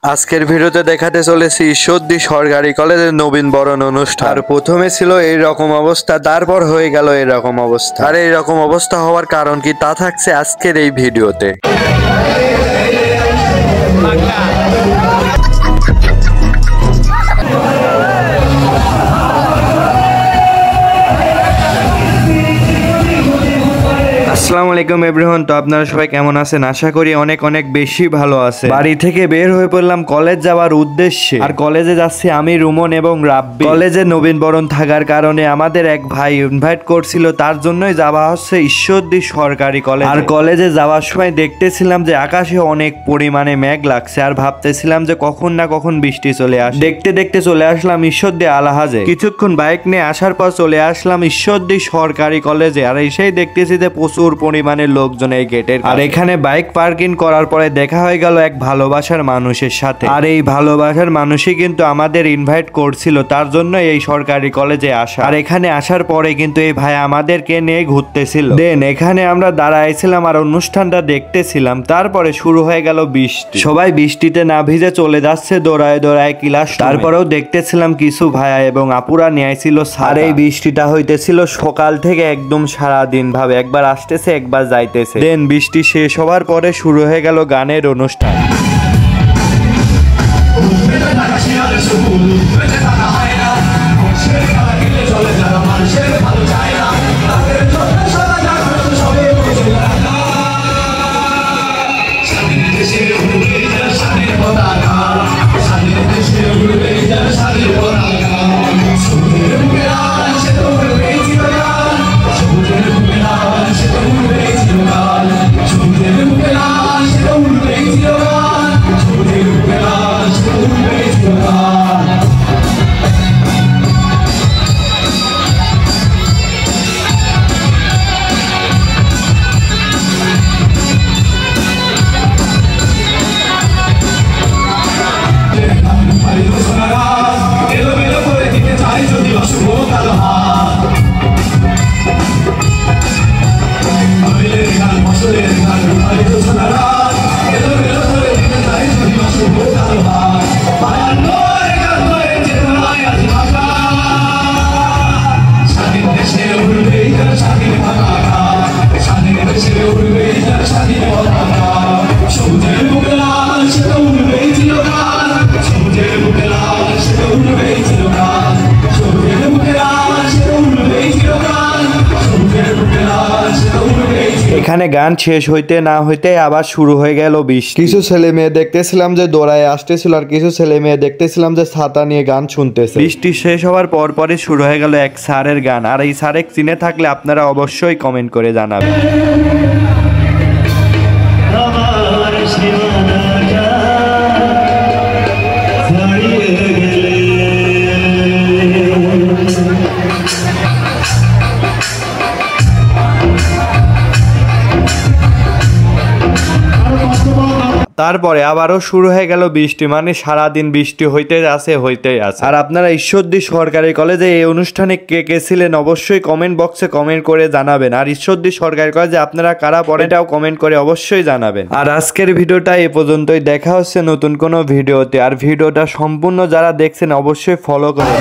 আজকের ভিডিওতে দেখাতে চলেছি ঈশ্বরদী সরকারি কলেজের নবীনবরণ অনুষ্ঠান। আর প্রথমে ছিল এই রকম অবস্থা, তারপর হয়ে গেল এরকম অবস্থা। আর এই রকম অবস্থা হওয়ার কারণ কি তা থাকছে আজকের এই ভিডিওতে। আসসালামু আলাইকুম এভরিওয়ান। তো আপনারা সবাই কেমন আছেন? আশা করি অনেক অনেক বেশি ভালো আছে। বাড়ি থেকে বের হয়ে পড়লাম কলেজ যাওয়ার উদ্দেশ্যে। আর কলেজে যাচ্ছি আমি, রুমন এবং রাব্বি। কলেজে নবীনবরণ থাকার কারণে আমাদের এক ভাই ইনভাইট করছিল, তার জন্যই যাওয়া হচ্ছে ঈশ্বরদী সরকারি কলেজ। আর কলেজে যাওয়ার সময় দেখতেছিলাম যে আকাশে অনেক পরিমাণে মেঘ লাগছে, আর ভাবতেছিলাম যে কখন না কখন বৃষ্টি চলে আসে। দেখতে দেখতে চলে আসলাম ঈশ্বরদী আলহাজে। কিছুক্ষণ বাইক নিয়ে আসার পর চলে আসলাম ঈশ্বরদী সরকারি কলেজে। আর এসেই দেখতেছি যে প্রচুর পরিমাণে লোকজন এই গেটের। আর এখানে বাইক পার্কিং করার পরে দেখা হয়ে গেল এক ভালোবাসার মানুষের সাথে। আর এই ভালোবাসার মানুষই কিন্তু আমাদের ইনভাইট করছিল, তার জন্য এই সরকারি কলেজে আসা। আর এখানে আসার পরে কিন্তু এই ভাই আমাদেরকে নিয়ে ঘুরতেছিল। দেন এখানে আমরা দাঁড়াইছিলাম আর অনুষ্ঠানটা দেখতেছিলাম। তারপরে শুরু হয়ে গেল বৃষ্টি। সবাই বৃষ্টিতে না ভিজে চলে যাচ্ছে দৌড়ায় দৌড়ায় ক্লাস। তারপরেও দেখতেছিলাম কিছু ভাইয়া এবং আপুরা নিয়ে আইছিল। আর এই বৃষ্টিটা হইতেছিল সকাল থেকে একদম সারাদিন ভাবে, একবার আসতেছে একবার যাইতেছে। দেন বৃষ্টি শেষ হওয়ার পরে শুরু হয়ে গেল গানের অনুষ্ঠান। এখানে গান শেষ হইতে না হইতে আবার শুরু হয়ে গেল বৃষ্টি। কিছু ছেলে মেয়ে দেখতেছিলাম যে দৌড়ায় আসতেছিল, আর কিছু ছেলে মেয়ে দেখতেছিলাম যে ছাতা নিয়ে গান শুনতেছে। বৃষ্টি শেষ হওয়ার পর পরই শুরু হয়ে গেল এক স্যারের গান। আর এই স্যারে চিনে থাকলে আপনারা অবশ্যই কমেন্ট করে জানাবেন। তারপরে আবারও শুরু হয়ে গেল বৃষ্টি, মানে সারাদিন বৃষ্টি হইতেই আছে। আর আপনারা ঈশ্বরদী সরকারি কলেজে এই অনুষ্ঠানে কে কে ছিলেন অবশ্যই কমেন্ট বক্সে কমেন্ট করে জানাবেন। আর ঈশ্বরদী সরকারি কলেজে আপনারা কারা পড়েন এটাও কমেন্ট করে অবশ্যই জানাবেন। আর আজকের ভিডিওটা এ পর্যন্তই, দেখা হচ্ছে নতুন কোনো ভিডিওতে। আর ভিডিওটা সম্পূর্ণ যারা দেখছেন অবশ্যই ফলো করে